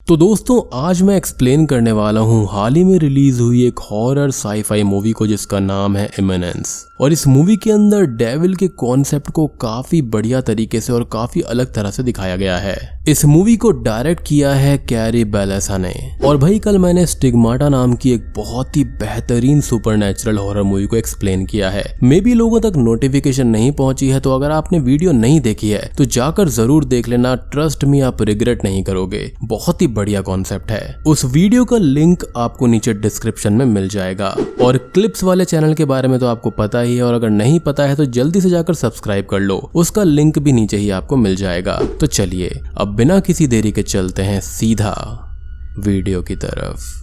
तो दोस्तों आज मैं एक्सप्लेन करने वाला हूँ हाल ही में रिलीज हुई एक हॉरर साई-फाई मूवी को जिसका नाम है इमिनेंस। और इस मूवी के अंदर डेविल के कॉन्सेप्ट को काफी बढ़िया तरीके से और काफी अलग तरह से दिखाया गया है। इस मूवी को डायरेक्ट किया है कैरी बेलेसा ने। और भाई कल मैंने स्टिग्माटा नाम की एक बहुत ही बेहतरीन सुपरनैचुरल हॉरर मूवी को एक्सप्लेन किया है। मे बी लोगों तक नोटिफिकेशन नहीं पहुंची है, तो अगर आपने वीडियो नहीं देखी है तो जाकर जरूर देख लेना। ट्रस्ट मी, आप रिग्रेट नहीं करोगे। बहुत ही बढ़िया कॉन्सेप्ट है। उस वीडियो का लिंक आपको नीचे डिस्क्रिप्शन में मिल जाएगा। और क्लिप्स वाले चैनल के बारे में तो आपको पता ही है, और अगर नहीं पता है तो जल्दी से जाकर सब्सक्राइब कर लो, उसका लिंक भी नीचे ही आपको मिल जाएगा। तो चलिए अब बिना किसी देरी के चलते हैं सीधा वीडियो की तरफ।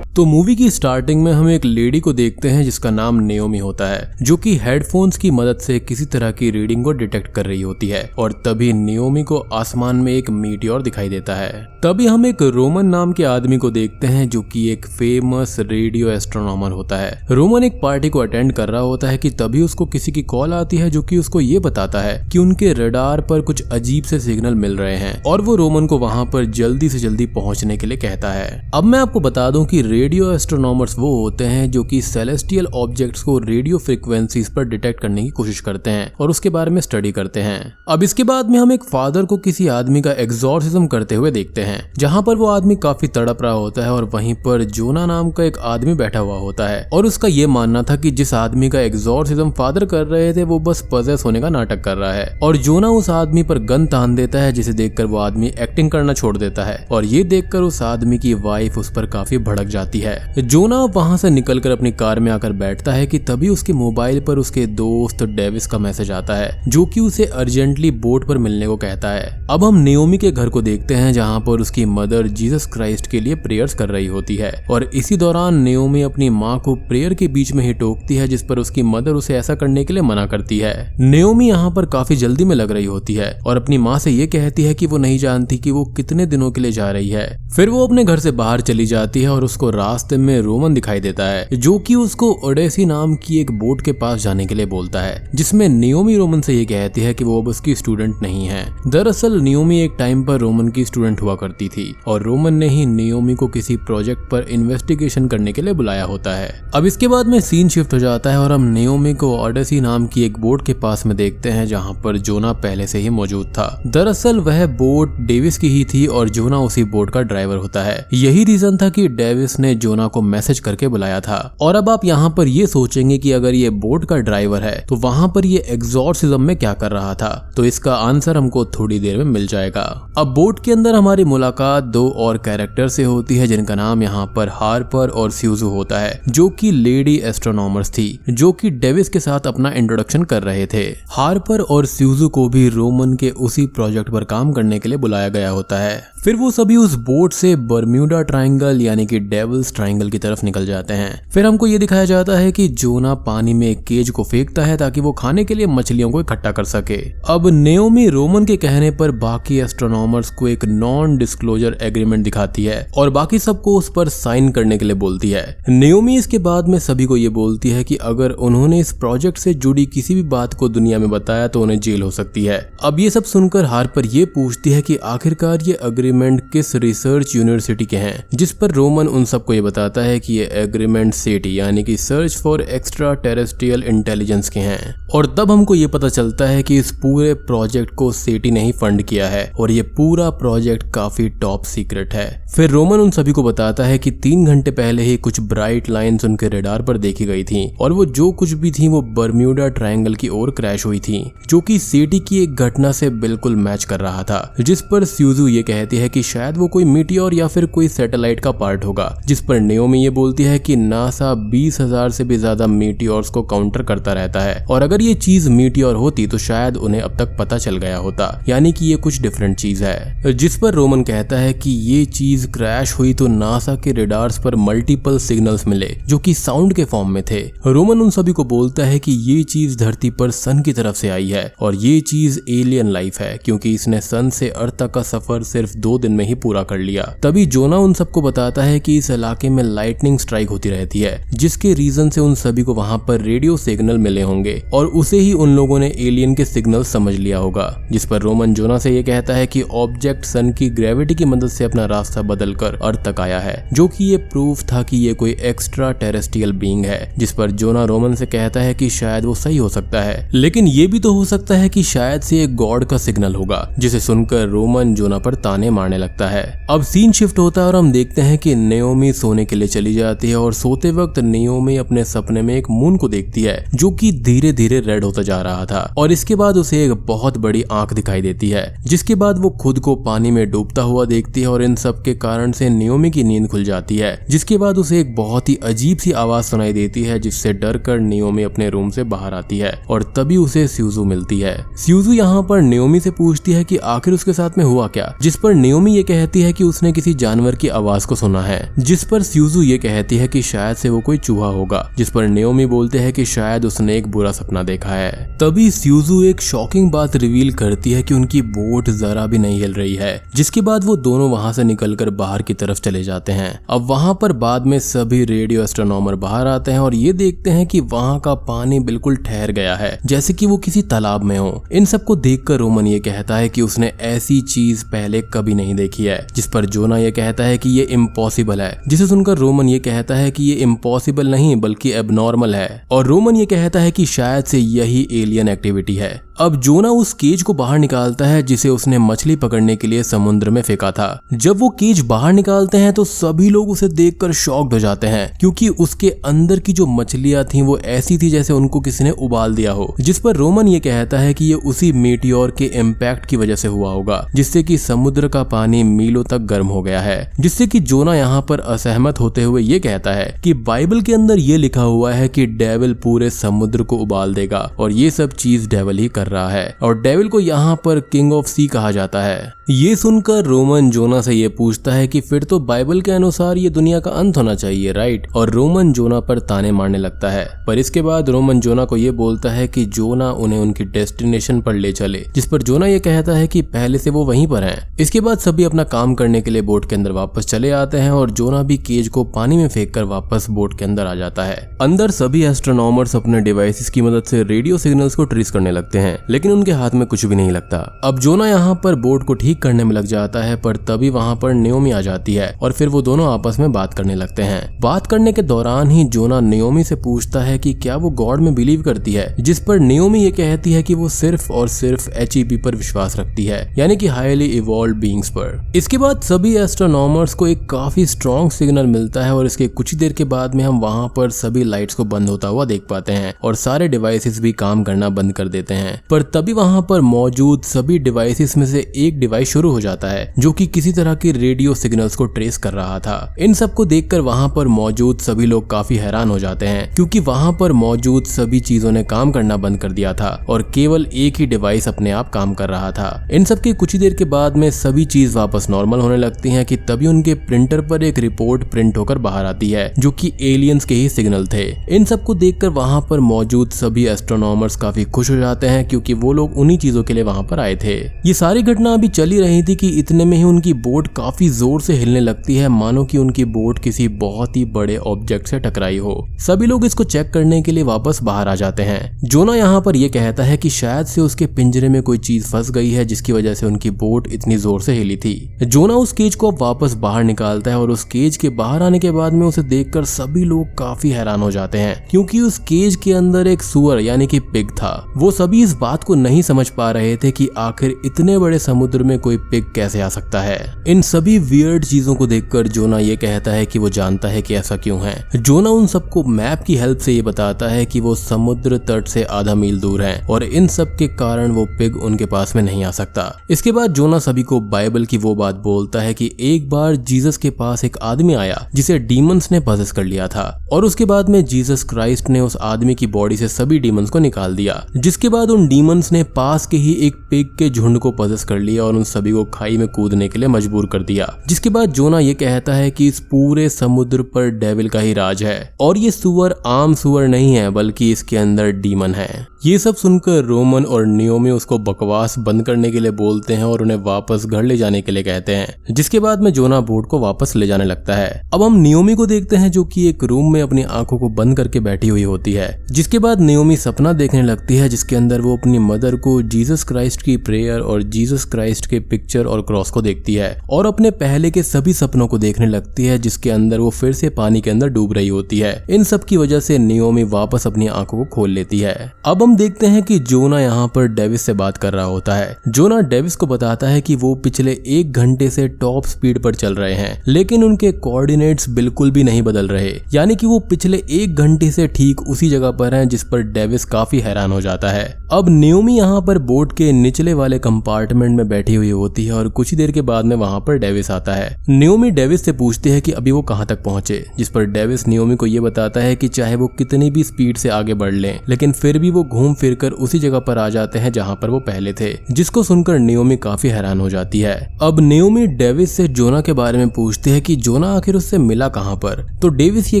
तो मूवी की स्टार्टिंग में हम एक लेडी को देखते हैं जिसका नाम नेओमी होता है, जो कि हेडफोन्स की मदद से किसी तरह की रीडिंग को डिटेक्ट कर रही होती है। और तभी नेओमी को आसमान में एक मीटियोर दिखाई देता है। तभी हम एक रोमन नाम के आदमी को देखते हैं जो कि एक फेमस रेडियो एस्ट्रोनॉमर होता है। रोमन एक पार्टी को अटेंड कर रहा होता है कि तभी उसको किसी की कॉल आती है जो कि उसको ये बताता है कि उनके रडार पर कुछ अजीब से सिग्नल मिल रहे हैं, और वो रोमन को वहां पर जल्दी से जल्दी पहुंचने के लिए कहता है। अब मैं आपको बता दूं कि रेडियो एस्ट्रोनॉमर्स वो होते हैं जो कि सेलेस्टियल ऑब्जेक्ट्स को रेडियो फ्रीक्वेंसीज पर डिटेक्ट करने की कोशिश करते हैं और उसके बारे में स्टडी करते हैं। अब इसके बाद में हम एक फादर को किसी आदमी का एग्जॉर्सिज्म करते हुए देखते हैं, जहां पर वो आदमी काफी तड़प रहा होता है और वहीं पर जोना नाम का एक आदमी बैठा हुआ होता है। और उसका ये मानना था कि जिस आदमी का एग्जॉर्सिज्म फादर कर रहे थे वो बस पजेस होने का नाटक कर रहा है। और जोना उस आदमी पर गन तान देता है, जिसे देखकर वो आदमी एक्टिंग करना छोड़ देता है। और ये देखकर उस आदमी की वाइफ उस पर काफी भड़क जाती है। जोना वहां से निकलकर अपनी कार में आकर बैठता है कि तभी उसके मोबाइल पर उसके दोस्त डेविस का मैसेज आता है, जो कि उसे अर्जेंटली बोट पर मिलने को कहता है। अब हम नेओमी के घर को देखते हैं, जहां पर उसकी मदर जीसस क्राइस्ट के लिए प्रेयर्स कर रही होती है। और इसी दौरान नेओमी अपनी माँ को प्रेयर के बीच में ही टोकती है, जिस पर उसकी मदर उसे ऐसा करने के लिए मना करती है। नेओमी यहाँ पर काफी जल्दी में लग रही होती है और अपनी माँ से ये कहती है कि वो नहीं जानती कि वो कितने दिनों के लिए जा रही है। फिर वो अपने घर से बाहर चली जाती है और उसको रास्ते में रोमन दिखाई देता है, जो कि उसको ओडेसी नाम की एक बोट के पास जाने के लिए बोलता है, जिसमें नेओमी रोमन से ये कहती है कि वो अब उसकी स्टूडेंट नहीं है। दरअसल नेओमी एक टाइम पर रोमन की स्टूडेंट हुआ करती थी और रोमन ने ही नेओमी को किसी प्रोजेक्ट पर इन्वेस्टिगेशन करने के लिए बुलाया होता है। अब इसके बाद में सीन शिफ्ट हो जाता है और हम नेओमी को ओडेसी नाम की एक बोट के पास में देखते हैं, जहाँ पर जोना पहले से ही मौजूद था। दरअसल वह बोट डेविस की ही थी और जोना उसी बोट का ड्राइवर होता है। यही रीजन था कि डेविस ने जोना को मैसेज करके बुलाया था। और अब आप यहाँ पर ये सोचेंगे कि अगर ये बोट का ड्राइवर है तो वहां पर ये एग्जॉर्सिज्म में क्या कर रहा था, तो इसका आंसर हमको थोड़ी देर में मिल जाएगा। अब बोट के अंदर हमारी मुलाकात दो और कैरेक्टर से होती है, जिनका नाम यहाँ पर हार्पर और स्यूजू होता है, जो कि लेडी एस्ट्रोनॉमर्स थी, जो कि डेविस के साथ अपना इंट्रोडक्शन कर रहे थे। हार्पर और स्यूजू को भी रोमन के उसी प्रोजेक्ट पर काम करने के लिए बुलाया गया होता है। फिर वो सभी उस बोट से बर्म्यूडा ट्रायंगल यानी कि डेविल्स ट्रायंगल की तरफ निकल जाते हैं। फिर हमको ये दिखाया जाता है कि जोना पानी में एक केज को फेंकता है ताकि वो खाने के लिए मछलियों को इकट्ठा कर सके। अब नेओमी रोमन के कहने पर बाकी एस्ट्रोनॉमर्स को एक नॉन डिस्क्लोजर एग्रीमेंट दिखाती है और बाकी सबको उस पर साइन करने के लिए बोलती है। नेओमी इसके बाद में सभी को ये बोलती है कि अगर उन्होंने इस प्रोजेक्ट से जुड़ी किसी भी बात को दुनिया में बताया तो उन्हें जेल हो सकती है। अब ये सब सुनकर हार्पर ये पूछती है कि आखिरकार ये एग्रीमेंट किस रिसर्च यूनिवर्सिटी के हैं, जिस पर रोमन उन सबको ये बताता है कि ये एग्रीमेंट सेटी यानी कि search for extra terrestrial intelligence के हैं। और तब हमको ये पता चलता है कि इस पूरे प्रोजेक्ट को सेटी ने ही फंड किया है और ये पूरा प्रोजेक्ट काफी टॉप सीक्रेट है। फिर रोमन उन सभी को बताता है कि 3 घंटे पहले ही कुछ ब्राइट लाइंस उनके रडार पर देखी गई थी और वो जो कुछ भी थी वो बर्म्यूडा ट्रायंगल की ओर क्रैश हुई थी, जो कि सेटी की एक घटना से बिल्कुल मैच कर रहा था। जिस पर स्यूजू ये कहती है कि शायद वो कोई मीटियोर या फिर कोई सैटेलाइट का पार्ट होगा, जिस पर नेओमी ये बोलती है कि नासा 20,000 से भी ज्यादा मीटियोर्स को काउंटर करता रहता है और अगर ये चीज मीटियोर होती तो शायद उन्हें अब तक पता चल गया होता, यानी कि ये कुछ डिफरेंट चीज है। जिस पर रोमन कहता है कि ये चीज क्रैश हुई तो नासा के रेडार्स पर मल्टीपल सिग्नल्स मिले जो कि साउंड के फॉर्म में थे। रोमन उन सभी को बोलता है कि ये चीज धरती पर सन की तरफ से आई है और ये चीज एलियन लाइफ है, क्योंकि इसने सन से अर्थ तक का सफर सिर्फ 2 2 दिन में ही पूरा कर लिया। तभी जोना उन सबको बताता है कि इस इलाके में लाइटनिंग स्ट्राइक होती रहती है, जिसके रीजन से उन सभी को वहां पर रेडियो सिग्नल मिले होंगे और उसे ही उन लोगों ने एलियन के सिग्नल समझ लिया होगा। जिस पर रोमन जोना से ये कहता है कि ऑब्जेक्ट सन की ग्रेविटी की मदद से अपना रास्ता बदलकर अर्थ तक आया है, जो कि ये प्रूफ था कि ये कोई एक्स्ट्रा टेरेस्ट्रियल बीइंग है। जिस पर जोना रोमन से कहता है कि शायद वो सही हो सकता है, लेकिन ये भी तो हो सकता है कि शायद से एक गॉड का सिग्नल होगा। जिसे सुनकर रोमन जोना पर ताने मारने लगता है। अब सीन शिफ्ट होता है और हम देखते हैं कि नेओमी सोने के लिए चली जाती है और सोते वक्त नेओमी अपने सपने में एक मून को देखती है जो कि धीरे धीरे रेड होता जा रहा था और इसके बाद उसे एक बहुत बड़ी आंख दिखाई देती है, जिसके बाद वो खुद को पानी में डूबता हुआ देखती है और इन सब के कारण से नेओमी की नींद खुल जाती है। जिसके बाद उसे एक बहुत ही अजीब सी आवाज सुनाई देती है, जिससे डर कर नेओमी अपने रूम से बाहर आती है और तभी उसे स्यूजू मिलती है। स्यूजू यहाँ पर नेओमी से पूछती है कि आखिर उसके साथ में हुआ क्या, जिस पर नेओमी ये कहती है कि उसने किसी जानवर की आवाज को सुना है। जिस पर स्यूजू ये कहती है कि शायद से वो कोई चूहा होगा, जिस पर नेओमी बोलते हैं कि शायद उसने एक बुरा सपना देखा है। तभी स्यूजू एक शॉकिंग बात रिवील करती है कि उनकी बोट जरा भी नहीं हिल रही है, जिसके बाद वो दोनों वहां से निकलकर बाहर की तरफ चले जाते हैं। अब वहां पर बाद में सभी रेडियो एस्ट्रोनॉमर बाहर आते हैं और ये देखते हैं कि वहां का पानी बिल्कुल ठहर गया है, जैसे कि वो किसी तालाब में हो। इन सबको देखकर रोमन ये कहता है कि उसने ऐसी चीज पहले कभी नहीं देखी है, जिस पर जोना ये कहता है कि ये इम्पॉसिबल है। जिसे सुनकर रोमन ये कहता है कि ये इम्पॉसिबल नहीं बल्कि एबनॉर्मल है और रोमन ये कहता है कि शायद से यही एलियन एक्टिविटी है। अब जोना उस केज को बाहर निकालता है जिसे उसने मछली पकड़ने के लिए समुद्र में फेंका था। जब वो केज बाहर निकालते हैं तो सभी लोग उसे देखकर शॉक्ड हो जाते हैं, क्योंकि उसके अंदर की जो मछलियां थी वो ऐसी थी जैसे उनको किसी ने उबाल दिया हो। जिस पर रोमन ये कहता है कि ये उसी मीटियोर के इम्पैक्ट की वजह से हुआ होगा, जिससे कि समुद्र का पानी मीलों तक गर्म हो गया है। जिससे कि जोना यहाँ पर असहमत होते हुए ये कहता है कि बाइबल के अंदर ये लिखा हुआ है कि डेविल पूरे समुद्र को उबाल देगा और ये सब चीज डेविल ही रहा है और डेविल को यहाँ पर किंग ऑफ सी कहा जाता है। ये सुनकर रोमन जोना से ये पूछता है कि फिर तो बाइबल के अनुसार ये दुनिया का अंत होना चाहिए, राइट? और रोमन जोना पर ताने मारने लगता है। पर इसके बाद रोमन जोना को ये बोलता है कि जोना उन्हें उनकी डेस्टिनेशन पर ले चले, जिस पर जोना ये कहता है कि पहले से वो वहीं पर हैं। इसके बाद सभी अपना काम करने के लिए बोट के अंदर वापस चले आते हैं और जोना भी केज को पानी में फेंक कर वापस बोट के अंदर आ जाता है। अंदर सभी एस्ट्रोनॉमर्स अपने डिवाइसेस की मदद से रेडियो सिग्नल्स को ट्रेस करने लगते हैं, लेकिन उनके हाथ में कुछ भी नहीं लगता। अब जोना यहाँ पर बोट को ठीक करने में लग जाता है, पर तभी वहाँ पर नेओमी आ जाती है और फिर वो दोनों आपस में बात करने लगते हैं। बात करने के दौरान ही जोना नेओमी से पूछता है कि क्या वो गॉड में बिलीव करती है, जिस पर नेओमी ये कहती है कि वो सिर्फ और सिर्फ HEP पर विश्वास रखती है, यानी कि हाईली इवॉल्व्ड बीइंग्स पर। इसके बाद सभी एस्ट्रोनॉमर्स को एक काफी स्ट्रॉन्ग सिग्नल मिलता है और इसके कुछ ही देर के बाद में हम वहाँ पर सभी लाइट्स को बंद होता हुआ देख पाते हैं और सारे डिवाइसेस भी काम करना बंद कर देते हैं। पर तभी वहां पर मौजूद सभी डिवाइसेस में से एक डिवाइस शुरू हो जाता है जो कि किसी तरह के रेडियो सिग्नल्स को ट्रेस कर रहा था। इन सबको देखकर वहां पर मौजूद सभी लोग काफी हैरान हो जाते हैं, क्योंकि वहां पर मौजूद सभी चीजों ने काम करना बंद कर दिया था और केवल एक ही डिवाइस अपने आप काम कर रहा था। इन सब के कुछ ही देर के बाद में सभी चीज वापस नॉर्मल होने लगती है कि तभी उनके प्रिंटर पर एक रिपोर्ट प्रिंट होकर बाहर आती है जो कि एलियंस के ही सिग्नल थे। इन सबको देखकर वहां पर मौजूद सभी एस्ट्रोनॉमर्स काफी खुश हो जाते हैं, क्योंकि वो लोग उन्हीं चीजों के लिए वहां पर आए थे। ये सारी घटना अभी चली रही थी कि इतने में ही उनकी बोट काफी जोर से हिलने लगती है, मानो कि उनकी बोट किसी बहुत ही बड़े ऑब्जेक्ट से टकराई हो। सभी लोग इसको चेक करने के लिए वापस बाहर आ जाते हैं। जोना यहाँ पर यह कहता है कि शायद से उसके पिंजरे में कोई चीज फंस गई है, जिसकी वजह से उनकी बोट इतनी जोर से हिली थी। जोना उस केज को अब वापस बाहर निकालता है और उस केज के बाहर आने के बाद में उसे देखकर सभी लोग काफी हैरान हो जाते हैं, क्योंकि उस केज के अंदर एक सुअर यानी कि पिग था। वो सभी इस बात को नहीं समझ पा रहे थे कि आखिर इतने बड़े समुद्र में कोई पिग कैसे आ सकता है। इन सभी वियर्ड चीजों को देखकर जोना ये कहता है कि वो जानता है कि ऐसा क्यों है। जोना उन सबको मैप की हेल्प से ये बताता है कि वो समुद्र तट से आधा मील दूर है और इन सब के कारण वो पिग उनके पास में नहीं आ सकता। इसके बाद जोना सभी को बाइबल की वो बात बोलता है कि एक बार जीसस के पास एक आदमी आया जिसे डीमंस ने पजेस कर लिया था और उसके बाद में जीसस क्राइस्ट ने उस आदमी की बॉडी से सभी डीमंस को निकाल दिया, जिसके बाद उन डीमंस ने पास के ही एक पिग के झुंड को पजेस कर लिया और उन सभी को खाई में कूदने के लिए मजबूर कर दिया। जिसके बाद जोना ये कहता है कि इस पूरे समुद्र पर डेविल का ही राज है और ये सुअर आम सुअर नहीं है बल्कि इसके अंदर डीमन है। ये सब सुनकर रोमन और नियोमी उसको बकवास बंद करने के लिए बोलते हैं और उन्हें वापस घर ले जाने के लिए कहते हैं। जिसके बाद में जोना बोट को वापस ले जाने लगता है। अब हम नियोमी को देखते हैं जो कि एक रूम में अपनी आंखों को बंद करके बैठी हुई होती है। जिसके बाद नियोमी सपना देखने लगती है जिसके अंदर वो अपनी मदर को जीसस क्राइस्ट की प्रेयर और जीसस क्राइस्ट के पिक्चर और क्रॉस को देखती है और अपने पहले के सभी सपनों को देखने लगती है जिसके अंदर वो फिर से पानी के अंदर डूब रही होती है। इन सब की वजह से नियोमी वापस अपनी आंखों को खोल लेती है। अब हम देखते हैं कि जोना यहाँ पर डेविस से बात कर रहा होता है। जोना डेविस को बताता है कि वो पिछले 1 घंटे से टॉप स्पीड पर चल रहे हैं लेकिन उनके कोऑर्डिनेट्स बिल्कुल भी नहीं बदल रहे, यानी कि वो पिछले 1 घंटे से ठीक उसी जगह पर हैं, जिस पर डेविस काफी हैरान हो जाता है। अब नियोमी यहाँ पर बोट के निचले वाले कंपार्टमेंट में बैठी हुई होती है और कुछ ही देर के बाद में वहाँ पर डेविस आता है। नियोमी डेविस से पूछती है कि अभी वो कहाँ तक पहुंचे, जिस पर डेविस नियोमी को ये बताता है कि चाहे वो कितनी भी स्पीड से आगे बढ़ लें लेकिन फिर भी वो घूम फिर कर उसी जगह पर आ जाते हैं जहाँ पर वो पहले थे, जिसको सुनकर नियोमी काफी हैरान हो जाती है। अब नियोमी डेविस से जोना के बारे में पूछती है कि जोना आखिर उससे मिला कहाँ पर, तो डेविस ये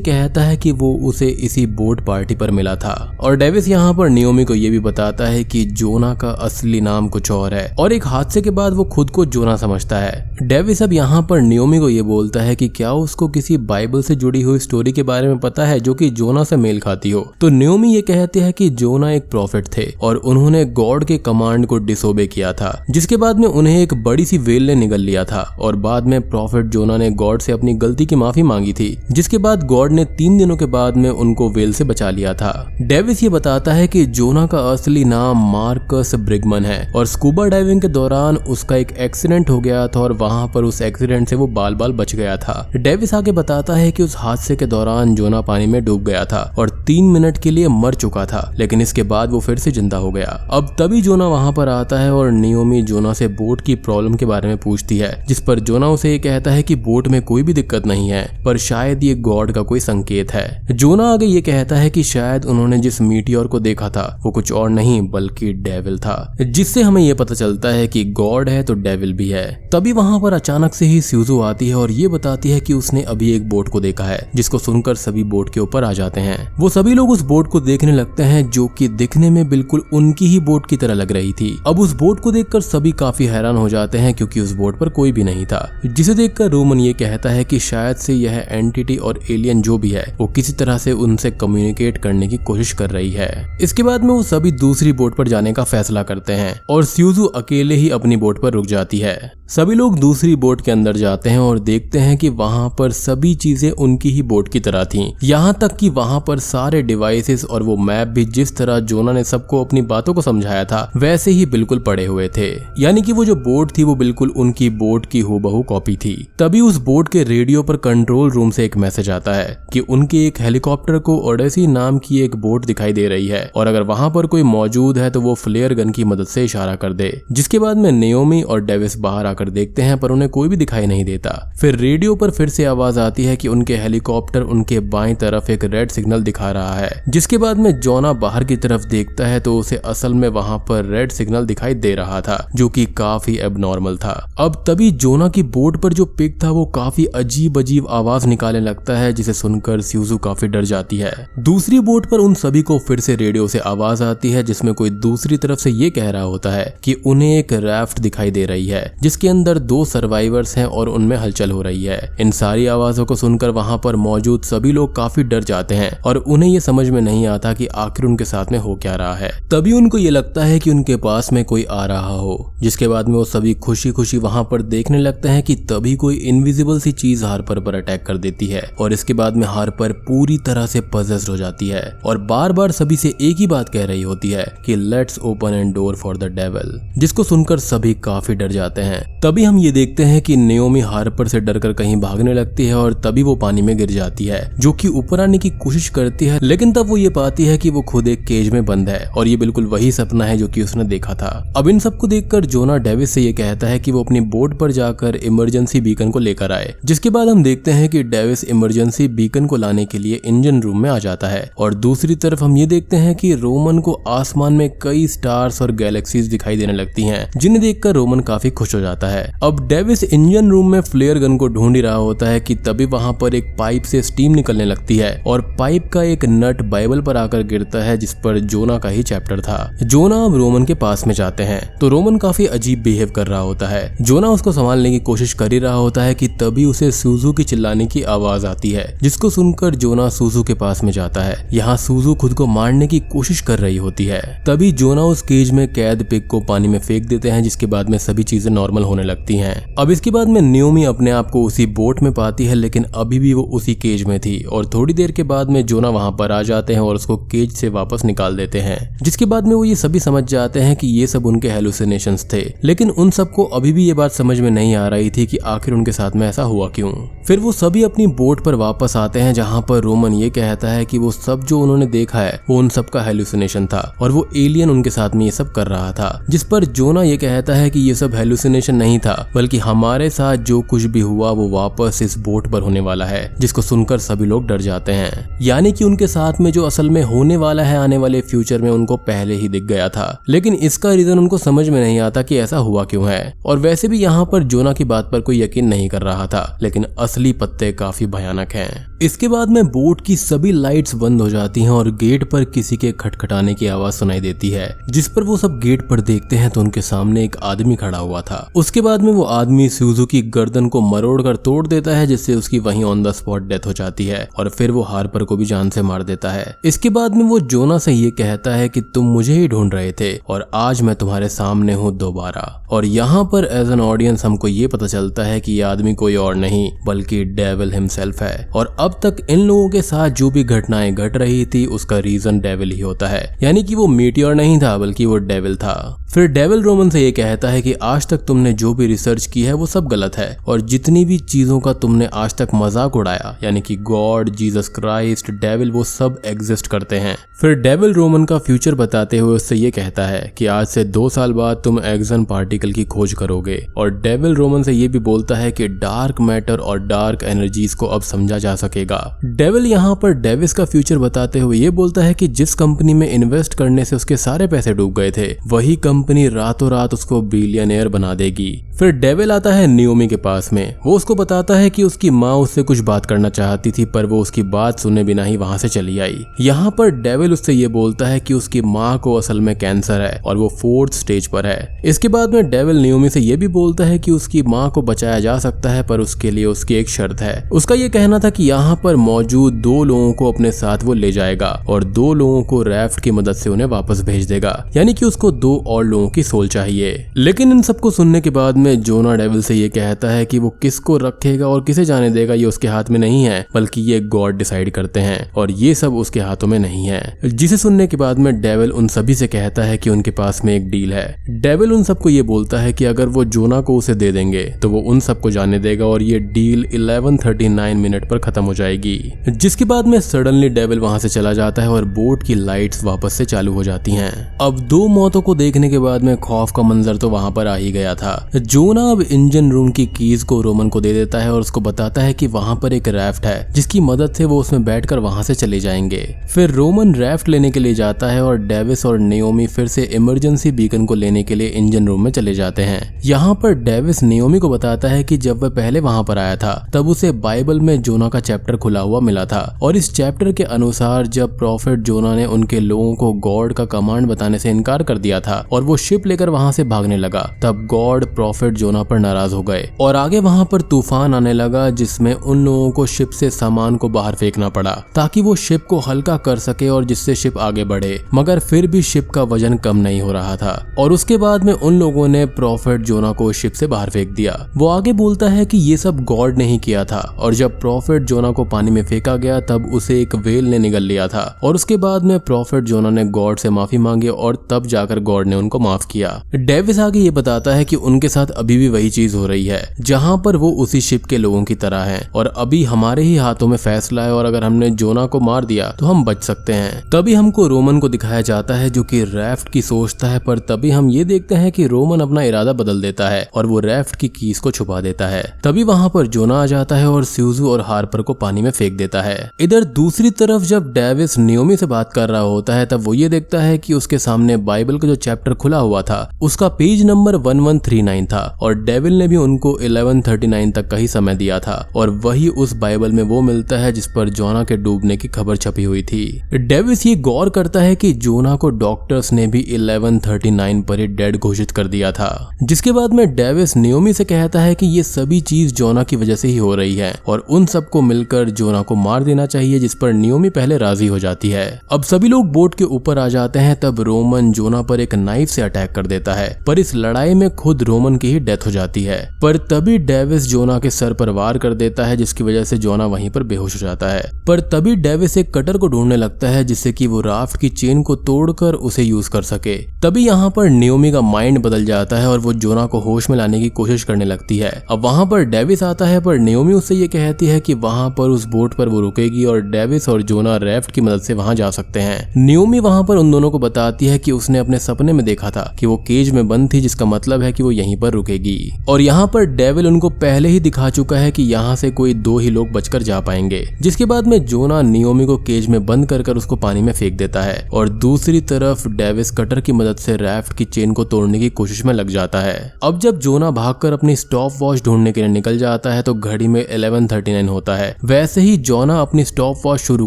कहता है कि वो उसे इसी बोट पार्टी पर मिला था। और डेविस यहाँ पर नियोमी को ये भी बताता है कि जोना का असली नाम कुछ और है और एक हादसे के बाद वो खुद को जोना समझता है। डेविस अब यहाँ पर नियोमी को ये बोलता है कि क्या उसको किसी बाइबल से जुड़ी हुई स्टोरी के बारे में पता है जो कि जोना से मेल खाती हो। तो नियोमी ये कहते हैं कि जोना एक प्रॉफिट थे और उन्होंने गॉड के कमांड को डिसोबे किया था, जिसके बाद में उन्हें एक बड़ी सी वेल ने निगल लिया था और बाद में प्रॉफिट जोना ने गॉड से अपनी गलती की माफी मांगी थी, जिसके बाद गॉड ने 3 दिनों के बाद में उनको वेल से बचा लिया था। डेविस ये बताता है कि जोना का असली नाम मार्कस ब्रिगमन है और स्कूबा डाइविंग के दौरान उसका एक एक्सीडेंट हो गया था और वहां पर उस एक्सीडेंट से वो बाल बाल बच गया था। डेविस आगे बताता है कि उस हादसे के दौरान जोना पानी में डूब गया था और 3 मिनट के लिए मर चुका था, लेकिन इसके बाद वो फिर से जिंदा हो गया। अब तभी जोना वहां पर आता है और नियोमी जोना से बोट की प्रॉब्लम के बारे में पूछती है, जिस पर जोना उसे ये कहता है कि बोट में कोई भी दिक्कत नहीं है पर शायद ये गॉड का कोई संकेत है। जोना आगे ये कहता है कि शायद उन्होंने जिस मीटियोर को देखा था वो कुछ और नहीं बल्कि डेविल था, जिससे हमें ये पता चलता है कि गॉड है तो डेविल भी है। तभी वहां पर अचानक से ही स्यूजो आती है और ये बताती है कि उसने अभी एक बोट को देखा है, जिसको सुनकर सभी बोट के ऊपर आ जाते हैं। वो सभी लोग उस बोट को देखने लगते हैं जो कि दिखने में बिल्कुल उनकी ही बोट की तरह लग रही थी। अब उस बोट को देखकर सभी काफी हैरान हो जाते हैं क्योंकि उस बोट पर कोई भी नहीं था, जिसे देखकर रोमन ये कहता है कि शायद से यह एंटिटी और एलियन जो भी है वो किसी तरह से उनसे कम्युनिकेट करने की कोशिश कर रही है। इसके बाद में वो सभी दूसरी बोट पर जाने का फैसला करते हैं और स्यूजो अकेले ही अपनी बोट पर रुक जाती है। सभी लोग दूसरी बोट के अंदर जाते हैं और देखते हैं कि वहां पर सभी चीजें उनकी ही बोट की तरह थीं, यहाँ तक कि वहां पर सारे डिवाइसेस और वो मैप भी जिस तरह जोना ने सबको अपनी बातों को समझाया था वैसे ही बिल्कुल पड़े हुए थे, यानी कि वो जो बोट थी वो बिल्कुल उनकी बोट की हूबहू कॉपी थी। तभी उस बोट के रेडियो पर कंट्रोल रूम से एक मैसेज आता है कि उनके एक हेलीकॉप्टर को ओडेसी नाम की एक बोट दिखाई दे रही है और अगर वहां पर कोई मौजूद है तो वो फ्लेयर गन की मदद से इशारा कर दे। जिसके बाद में नियोमी और डेविस बाहर आकर देखते हैं पर उन्हें कोई भी दिखाई नहीं देता। फिर रेडियो पर फिर से आवाज आती है कि उनके हेलीकॉप्टर उनके बाएं तरफ एक रेड सिग्नल दिखा रहा है। जिसके बाद में जोना बाहर की तरफ देखता है तो उसे असल में वहां पर रेड सिग्नल दिखाई दे रहा था जो कि काफी एबनॉर्मल था। अब तभी जोना की बोट पर जो पिग था वो काफी अजीब अजीब आवाज निकालने लगता है, जिसे सुनकर स्यूजो काफी डर जाती है। दूसरी बोट पर उन सभी को फिर से रेडियो से आवाज आती है जिसमें कोई दूसरी तरफ से ये कह रहा होता है कि उन्हें एक राफ्ट दिखाई दे रही है जिसके अंदर 2 सर्वाइवर्स हैं और उनमें हलचल हो रही है। इन सारी आवाजों को सुनकर वहां पर मौजूद सभी लोग काफी डर जाते हैं और उन्हें ये समझ में नहीं आता कि आखिर उनके साथ में हो क्या रहा है। तभी उनको ये लगता है कि उनके पास में कोई आ रहा हो, जिसके बाद में वो सभी खुशी खुशी वहां पर देखने लगते हैं कि तभी कोई इनविजिबल सी चीज हार्पर पर अटैक कर देती है और इसके बाद में हार्पर पूरी तरह से पजेस्ड हो जाती है और बार बार सभी से एक ही बात कह रही होती है कि let's open an door for the devil, जिसको सुनकर सभी काफी डर जाते हैं। तभी हम ये देखते हैं कि नेओमी हार्पर से डरकर कहीं भागने लगती है और तभी वो पानी में गिर जाती है, जो कि ऊपर आने की कोशिश करती है, लेकिन तब वो ये पाती है कि वो खुद एक केज में बंद है और ये बिल्कुल वही सपना है जो कि उसने देखा था। अब इन सबको देखकर जोना डेविस से ये कहता है कि वो अपनी बोट पर जाकर इमरजेंसी बीकन को लेकर आए, जिसके बाद हम देखते हैं कि डेविस इमरजेंसी बीकन को लाने के लिए इंजन रूम में आ जाता है और दूसरी तरफ हम ये देखते हैं कि रोमन को आसमान में कई स्टार्स और गैलेक्सीज दिखाई देने लगती हैं, जिन्हें देखकर रोमन काफी खुश हो जाता है। अब डेविस इंजन रूम में फ्लेयर गन को ढूंढ ही रहा होता है कि तभी वहां पर एक पाइप से स्टीम निकलने लगती है और पाइप का एक नट बाइबल पर आकर गिरता है, जिस पर जोना का ही चैप्टर था। जोना अब रोमन के पास में जाते हैं तो रोमन काफी अजीब बिहेव कर रहा होता है। जोना उसको संभालने की कोशिश कर ही रहा होता है कि तभी उसे सूजू की चिल्लाने की आवाज आती है, जिसको सुनकर जोना सूजू के पास में जाता है। यहाँ सूजू खुद को मारने की कोशिश कर रही होती है। तभी जोना उस केज में कैद पिग को पानी में फेंक देते हैं, जिसके बाद में सभी चीजें नॉर्मल होने लगती हैं। अब इसके बाद में नेओमी अपने आप को उसी बोट में पाती है, लेकिन अभी भी वो उसी केज में थी और थोड़ी देर के बाद में जोना वहां पर आ जाते हैं और उसको केज से वापस निकाल देते हैं, जिसके बाद में वो ये सभी समझ जाते हैं कि ये सब उनके हेलुसिनेशंस थे। लेकिन उन सबको अभी भी ये बात समझ में नहीं आ रही थी कि आखिर उनके साथ में ऐसा हुआ क्यों। फिर वो सभी अपनी बोट पर वापस आते हैं, जहां पर रोमन ये कहता है कि वो सब जो उन्होंने देखा है वो उन सब का हेलुसिनेशन था और वो एलियन उनके साथ में ये सब कर रहा था, जिस पर जोना ये कहता है कि ये सब हेलुसिनेशन नहीं था, बल्कि हमारे साथ जो कुछ भी हुआ वो वापस इस बोट पर होने वाला है। जिसको सुनकर सभी लोग डर जाते हैं, यानी कि उनके साथ में जो असल में होने वाला है आने वाले फ्यूचर में उनको पहले ही दिख गया था, लेकिन इसका रीजन उनको समझ में नहीं आता कि ऐसा हुआ क्यों है। और वैसे भी यहाँ पर जोना की बात पर कोई यकीन नहीं कर रहा था, लेकिन असली पत्ते काफी भयानक हैं। इसके बाद में बोट की सभी लाइट्स बंद हो जाती हैं और गेट पर किसी के खटखटाने की आवाज सुनाई देती है, जिस पर वो सब गेट पर देखते हैं तो उनके सामने एक आदमी खड़ा हुआ था। उसके बाद में वो आदमी सूजू की गर्दन को मरोड़कर तोड़ देता है, जिससे उसकी वहीं ऑन द स्पॉट डेथ हो जाती है और फिर वो हार्पर को भी जान से मार देता है। इसके बाद में वो जोना से ये कहता है कि तुम मुझे ही ढूंढ रहे थे और आज मैं तुम्हारे सामने हूँ दोबारा। और यहाँ पर एज एन ऑडियंस हमको ये पता चलता है कि ये आदमी कोई और नहीं बल्कि डेविल हिमसेल्फ है और अब तक इन लोगों के साथ जो भी घटनाएं घट रही थी उसका रीजन डेविल ही होता है, यानी कि वो मीटियोर नहीं था बल्कि वो डेविल था। फिर डेविल रोमन से ये कहता है कि आज तक तुमने जो भी रिसर्च की है वो सब गलत है और जितनी भी चीजों का तुमने आज तक मजाक उड़ाया, यानी कि गॉड, जीसस क्राइस्ट, डेविल, वो सब एग्जिस्ट करते हैं। फिर डेविल रोमन का फ्यूचर बताते हुए उससे ये कहता है कि आज से 2 साल बाद तुम एक्सन पार्टिकल की खोज करोगे और डेविल रोमन से ये भी बोलता है कि डार्क मैटर और डार्क एनर्जीज को अब समझा जा सकेगा। डेविल यहाँ पर डेविस का फ्यूचर बताते हुए ये बोलता है कि जिस कंपनी में इन्वेस्ट करने से उसके सारे पैसे डूब गए थे वही कंपनी रातों रात उसको बिलियनियर बना देगी। फिर डेविल आता है नेओमी के पास में। वो उसको बताता है कि उसकी माँ उससे कुछ बात करना चाहती थी पर वो उसकी बात सुने बिना ही वहां से चली आई। यहाँ पर डेविल उससे ये बोलता है कि उसकी माँ को असल में कैंसर है और वो 4th स्टेज पर है। इसके बाद में डेविल नेओमी से ये भी बोलता है कि उसकी माँ को बचाया जा सकता है पर उसके लिए उसकी एक शर्त है। उसका ये कहना था कि यहाँ पर मौजूद 2 लोगों को अपने साथ वो ले जाएगा और 2 लोगों को रैफ्ट की मदद से उन्हें वापस भेज देगा, यानी कि उसको 2 और लोगों की सोल चाहिए। लेकिन इन सबको सुनने के बाद में जोना डेविल से ये कहता है कि वो किसको रखेगा और किसे जाने देगा ये उसके हाथ में नहीं है, बल्कि ये गॉड डिसाइड करते हैं और ये सब उसके हाथों में नहीं है। जिसे सुनने के बाद में डेविल उन सभी से कहता है कि उनके पास में एक डील है। डेविल उन सबको ये बोलता है कि अगर वो जोना को उसे दे देंगे तो वो उन सबको जाने देगा और ये डील 11:39 मिनट पर खत्म हो जाएगी। जिसके बाद में सडनली डेविल वहां से चला जाता है और बोट की लाइट्स वापस से चालू हो जाती हैं। अब 2 मौतों को देखने के बाद में खौफ का मंजर तो वहां पर आ ही गया था। जोना अब इंजन रूम की कीज को रोमन को दे देता है और उसको बताता है कि वहां पर एक रैफ्ट है जिसकी मदद से वो उसमें बैठकर वहां से चले जाएंगे। फिर रोमन रैफ्ट लेने के लिए जाता है और डेविस और नेओमी फिर से इमरजेंसी बीकन को लेने के लिए इंजन रूम में चले जाते हैं। यहाँ पर डेविस नेओमी को बताता है कि जब वह पहले वहां पर आया था तब उसे बाइबल में जोना का चैप्टर खुला हुआ मिला था और इस चैप्टर के अनुसार जब प्रॉफिट जोना ने उनके लोगों को गॉड का कमांड बताने से इनकार कर दिया था और वो शिप लेकर वहां से भागने लगा, तब गॉड प्रॉफिट जोना पर नाराज हो गए और आगे वहां पर तूफान आने लगा जिसमें उन लोगों को शिप से सामान को बाहर फेंकना पड़ा ताकि वो शिप को हल्का कर सके और जिससे शिप आगे बढ़े, मगर फिर भी शिप का वजन कम नहीं हो रहा था और उसके बाद में उन लोगों ने प्रॉफिट जोना को शिप से बाहर फेंक दिया। वो आगे बोलता है कि ये सब गॉड ने ही किया था और जब प्रॉफिट जोना को पानी में फेंका गया तब उसे एक व्हेल ने निगल लिया था और उसके बाद में प्रॉफिट जोना ने गॉड से माफी मांगी और तब जाकर गॉड ने उनको माफ किया। डेविस आगे ये बताता है कि उनके साथ अभी भी वही चीज हो रही है जहाँ पर वो उसी शिप के लोगों की तरह हैं और अभी हमारे ही हाथों में फैसला है और अगर हमने जोना को मार दिया तो हम बच सकते हैं। तभी हमको रोमन को दिखाया जाता है जो कि रैफ्ट की सोचता है, पर तभी हम ये देखते हैं कि रोमन अपना इरादा बदल देता है और वो रैफ्ट की कीज को छुपा देता है। तभी वहाँ पर जोना आ जाता है और स्यूजू और हार्पर को पानी में फेंक देता है। इधर दूसरी तरफ जब डेविस नियोमी से बात कर रहा होता है तब वो ये देखता है कि उसके सामने बाइबल का जो चैप्टर खुला हुआ था उसका पेज नंबर 1139 था और डेविल ने भी उनको 1139 तक का ही समय दिया था और वही उस बाइबल में वो मिलता है जिस पर जोना के डूबने की खबर छपी हुई थी। डेविस ये गौर करता है कि जोना को डॉक्टर्स ने भी 1139 पर ही डेड घोषित कर दिया था, जिसके बाद में डेविस नियोमी से कहता है कि ये सभी चीज जोना की वजह से ही हो रही है और उन सबको मिलकर जोना को मार देना चाहिए, जिस पर नियोमी पहले राजी हो जाती है। अब सभी लोग बोट के ऊपर आ जाते हैं तब रोमन जोना पर एक नाइफ से अटैक कर देता है, पर इस लड़ाई में खुद रोमन की ही डेथ हो जाती है। पर तभी डेविस जोना के सर पर वार कर देता है जिसकी वजह से जोना वहीं पर बेहोश हो जाता है। पर तभी डेविस एक कटर को ढूंढने लगता है जिससे कि वो राफ्ट की चेन को तोड़कर उसे यूज कर सके। तभी यहाँ पर नियोमी का माइंड बदल जाता है और वो जोना को होश में लाने की कोशिश करने लगती है। अब वहाँ पर डेविस आता है पर नियोमी उससे ये कहती है कि वहाँ पर उस बोट पर वो रुकेगी और डेविस और जोना रैफ्ट की मदद से वहाँ जा सकते हैं। नियोमी वहाँ पर उन दोनों को बताती है कि उसने अपने सपने में देखा था कि वो केज में बंद थी, जिसका मतलब है कि वो यहीं पर रुकेगी। और यहाँ पर डेविल उनको पहले ही दिखा चुका है कि यहाँ से कोई 2 ही लोग बचकर जा पाएंगे। जिसके बाद में जोना नियोमी को केज में बंद कर उसको पानी में फेंक देता है और दूसरी तरफ डेविस कटर की मदद से रैफ्ट की चेन को तोड़ने की कोशिश में लग जाता है। अब जब जोना भागकर अपनी स्टॉप वॉच ढूंढने के लिए निकल जाता है तो घड़ी में 1139 होता है। वैसे ही जोना अपनी स्टॉप वॉच शुरू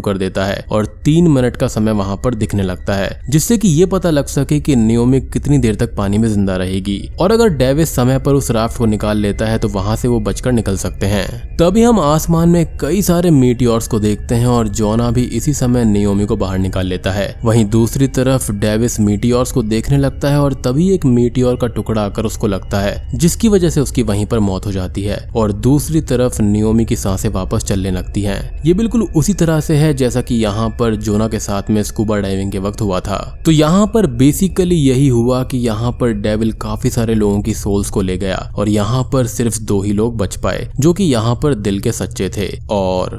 कर देता है और 3 मिनट का समय वहाँ पर दिखने लगता है, जिससे कि ये पता लग सके कि नियोमी कितनी देर तक पानी में जिंदा रहेगी और अगर डेविस समय पर उस राफ्ट को निकाल लेता है तो वहाँ से वो बचकर निकल सकते हैं। तभी हम आसमान में कई सारे मीटियोर्स को देखते हैं और जोना भी इसी समय नियोमी को बाहर निकाल लेता है। वहीं दूसरी तरफ डेविस मीटियोर्स को देखने लगता है और तभी एक मीटियोर का टुकड़ा आकर उसको लगता है, जिसकी वजह से उसकी वहीं पर मौत हो जाती है और दूसरी तरफ नियोमी की सांसें वापस चलने लगती हैं। ये बिल्कुल उसी तरह से है जैसा कि यहाँ पर जोना के साथ में स्कूबा डाइविंग के वक्त हुआ था। तो यहाँ पर बेसिकली यही हुआ कि यहाँ पर डेविल काफी सारे लोगों की सोल्स को ले गया और यहाँ पर सिर्फ 2 ही लोग बच पाए जो कि यहाँ पर दिल के सच्चे थे और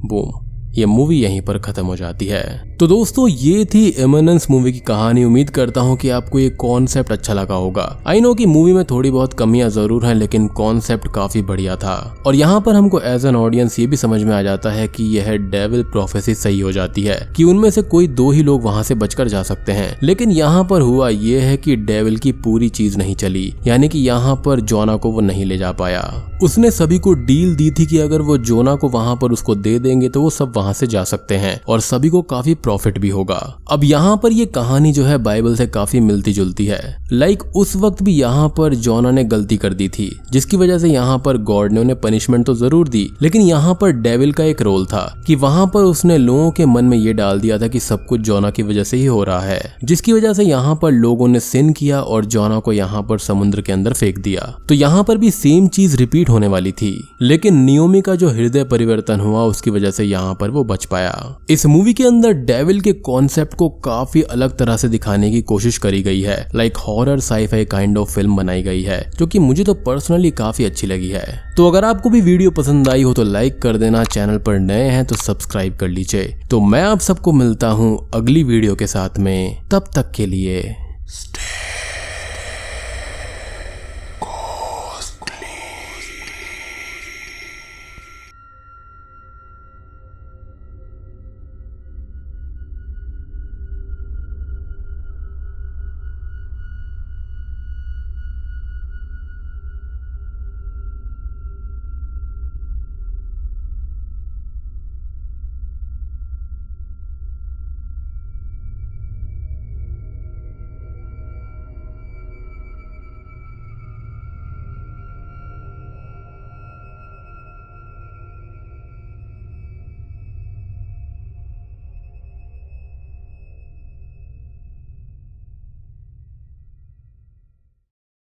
बूम, ये मूवी यहीं पर खत्म हो जाती है। तो दोस्तों ये थी एमिनेंस मूवी की कहानी। उम्मीद करता हूँ कि आपको ये कॉन्सेप्ट अच्छा लगा होगा। आई नो कि मूवी में थोड़ी बहुत कमियां जरूर हैं लेकिन कॉन्सेप्ट काफी बढ़िया था और यहाँ पर हमको एज एन ऑडियंस ये भी समझ में आ जाता है कि यह डेविल प्रोफेसी सही हो जाती है कि उनमें से कोई 2 ही लोग वहाँ से बचकर जा सकते हैं। लेकिन यहाँ पर हुआ ये है कि डेविल की पूरी चीज नहीं चली, यानी कि यहाँ पर जोना को वो नहीं ले जा पाया। उसने सभी को डील दी थी कि अगर वो जोना को वहाँ पर उसको दे देंगे तो वो सब वहाँ से जा सकते हैं और सभी को काफी प्रॉफिट भी होगा। अब यहाँ पर ये कहानी जो है बाइबल से काफी मिलती जुलती है। लाइक उस वक्त भी यहाँ पर जोना ने गलती कर दी थी जिसकी वजह से यहाँ पर गॉड ने उन्हें पनिशमेंट तो जरूर दी, लेकिन यहाँ पर डेविल का एक रोल था कि वहाँ पर उसने लोगों के मन में ये डाल दिया था कि सब कुछ जोना की वजह से ही हो रहा है, जिसकी वजह से यहाँ पर लोगों ने सिन किया और जोना को यहाँ पर समुद्र के अंदर फेंक दिया। तो यहाँ पर भी सेम चीज रिपीट होने वाली थी, लेकिन नियोमी का जो हृदय परिवर्तन हुआ उसकी वजह से यहाँ पर वो बच पाया। इस मूवी के अंदर डेविल के कॉन्सेप्ट को काफी अलग तरह से दिखाने की कोशिश करी गई है। Like horror sci-fi kind of film बनाई गई है जो कि मुझे तो पर्सनली काफी अच्छी लगी है। तो अगर आपको भी वीडियो पसंद आई हो तो लाइक कर देना, चैनल पर नए हैं तो सब्सक्राइब कर लीजिए। तो मैं आप सबको मिलता हूँ अगली वीडियो के साथ में, तब तक के लिए स्टे